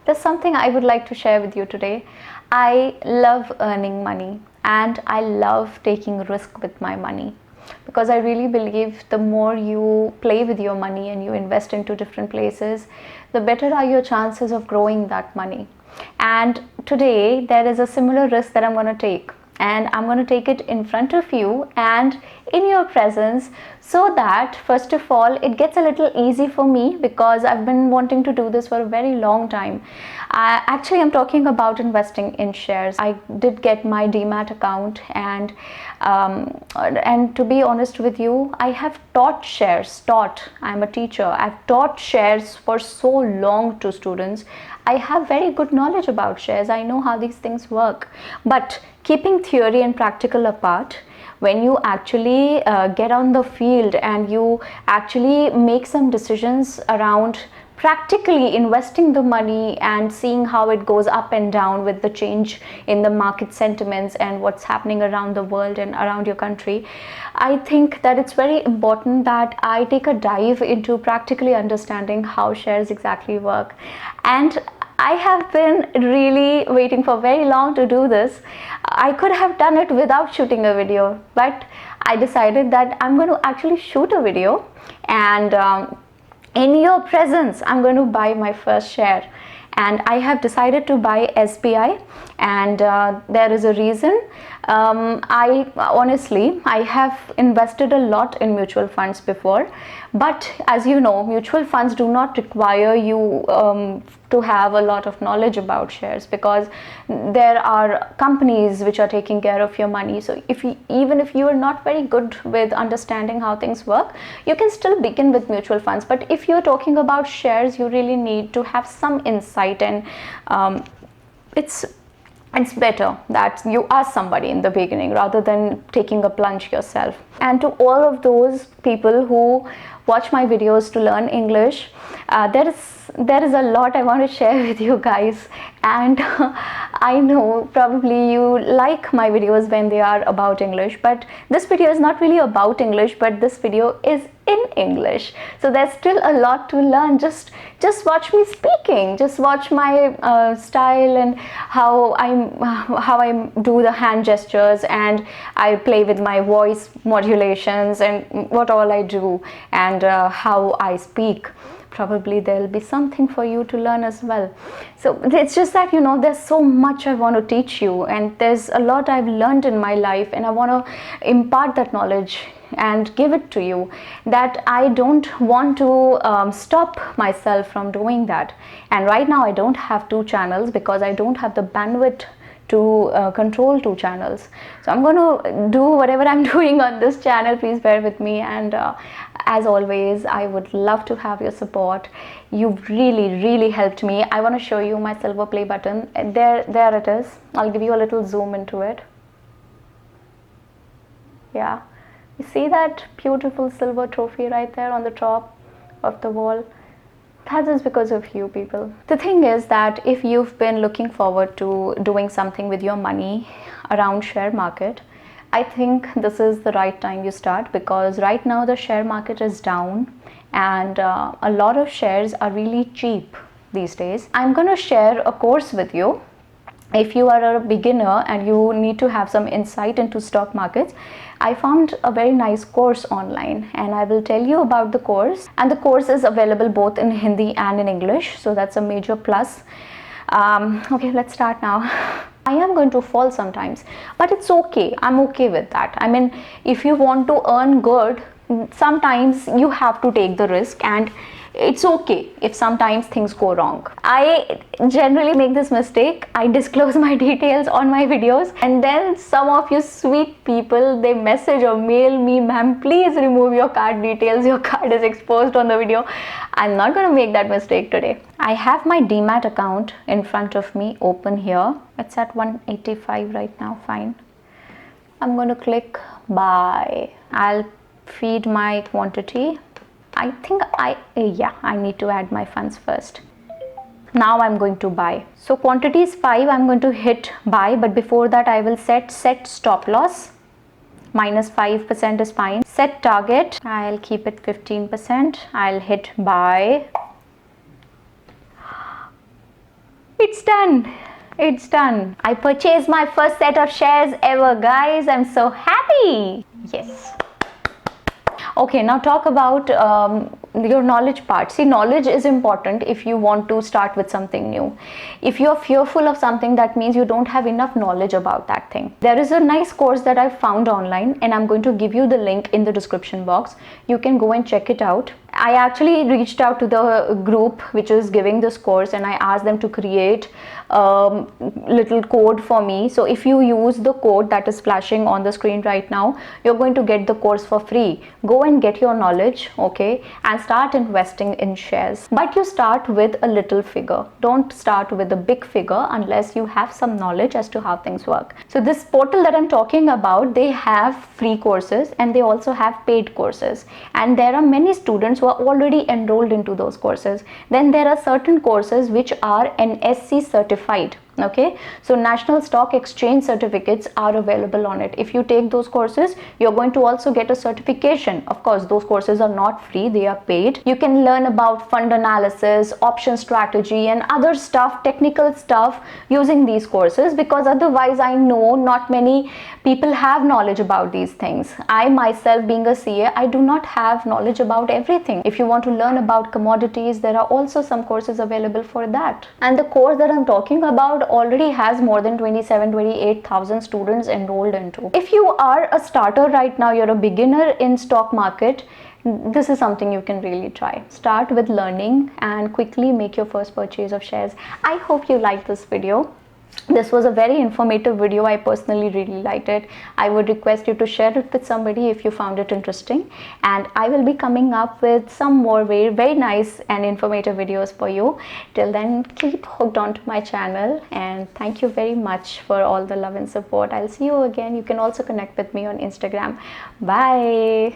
There's something I would like to share with you today. I love earning money and I love taking risk with my money, because I really believe the more you play with your money and you invest into different places, the better are your chances of growing that money. And today there is a similar risk that I'm going to take, and I'm going to take it in front of you and in your presence, so that first of all it gets a little easy for me, because I've been wanting to do this for a very long time. Actually, I'm talking about investing in shares. I did get my demat account, and to be honest with you, I have taught shares. I'm a teacher. I've taught shares for so long to students. I have very good knowledge about shares. I know how these things work. But keeping theory and practical apart, when you actually get on the field and you actually make some decisions around practically investing the money and seeing how it goes up and down with the change in the market sentiments and what's happening around the world and around your country, I think that it's very important that I take a dive into practically understanding how shares exactly work. And I have been really waiting for very long to do this. I could have done it without shooting a video, but I decided that I'm going to actually shoot a video, and in your presence I'm going to buy my first share. And I have decided to buy SBI, and there is a reason. I honestly, I have invested a lot in mutual funds before, but as you know, mutual funds do not require you to have a lot of knowledge about shares, because there are companies which are taking care of your money. So even if you are not very good with understanding how things work, you can still begin with mutual funds. But if you're talking about shares, you really need to have some insight, and it's better that you ask somebody in the beginning rather than taking a plunge yourself. And to all of those people who watch my videos to learn English, there is a lot I want to share with you guys. And I know probably you like my videos when they are about English, but this video is not really about English, but this video is in English. So there's still a lot to learn. Just watch me speaking. Just watch my style and how I do the hand gestures, and I play with my voice modulations and what all I do, and how I speak. Probably there'll be something for you to learn as well. So it's just that, there's so much I want to teach you, and there's a lot I've learned in my life, and I want to impart that knowledge and give it to you, that I don't want to stop myself from doing that. And right now I don't have 2 channels because I don't have the bandwidth to control 2 channels. So I'm going to do whatever I'm doing on this channel. Please bear with me, and as always, I would love to have your support. You've really helped me. I want to show you my silver play button. There it is. I'll give you a little zoom into it. Yeah, you see that beautiful silver trophy right there on the top of the wall? That is because of you people. The thing is that if you've been looking forward to doing something with your money around share market, I think this is the right time you start, because right now the share market is down, and a lot of shares are really cheap these days. I'm going to share a course with you. If you are a beginner and you need to have some insight into stock markets, I found a very nice course online, and I will tell you about the course. And the course is available both in Hindi and in English, so that's a major plus. Okay, let's start now. I am going to fall sometimes, but it's okay. I'm okay with that. I mean, if you want to earn good, sometimes you have to take the risk, and it's okay if sometimes things go wrong. I generally make this mistake. I disclose my details on my videos, and then some of you sweet people, they message or mail me, ma'am, please remove your card details. Your card is exposed on the video. I'm not going to make that mistake today. I have my demat account in front of me open here. It's at 185 right now. Fine. I'm going to click buy. I'll feed my quantity. I think I need to add my funds first. Now I'm going to buy. So quantity is 5. I'm going to hit buy, but before that I will set stop loss. Minus 5% is fine. Set target. I'll keep it 15%. I'll hit buy. It's done. It's done. I purchased my first set of shares ever, guys. I'm so happy. Yes. Okay, now talk about your knowledge part. See, knowledge is important if you want to start with something new. If you're fearful of something, that means you don't have enough knowledge about that thing. There is a nice course that I found online, and I'm going to give you the link in the description box. You can go and check it out. I actually reached out to the group which is giving this course, and I asked them to create little code for me. So if you use the code that is flashing on the screen right now, you're going to get the course for free. Go and get your knowledge, okay, and start investing in shares. But you start with a little figure. Don't start with a big figure unless you have some knowledge as to how things work. So this portal that I'm talking about, they have free courses and they also have paid courses, and there are many students who are already enrolled into those courses. Then there are certain courses which are NSE certified. Okay, so National Stock Exchange certificates are available on it. If you take those courses, you're going to also get a certification. Of course, those courses are not free, they are paid. You can learn about fund analysis, option strategy, and other stuff, technical stuff, using these courses, because otherwise I know not many people have knowledge about these things. I myself, being a CA, I do not have knowledge about everything. If you want to learn about commodities, there are also some courses available for that. And the course that I'm talking about already has more than 28,000 students enrolled into. If you are a starter right now, you're a beginner in stock market, this is something you can really try. Start with learning and quickly make your first purchase of shares. I hope you liked this video. This was a very informative video. I personally really liked it. I would request you to share it with somebody if you found it interesting, and I will be coming up with some more very nice and informative videos for you. Till then, keep hooked onto my channel, and thank you very much for all the love and support. I'll see you again. You can also connect with me on Instagram. Bye.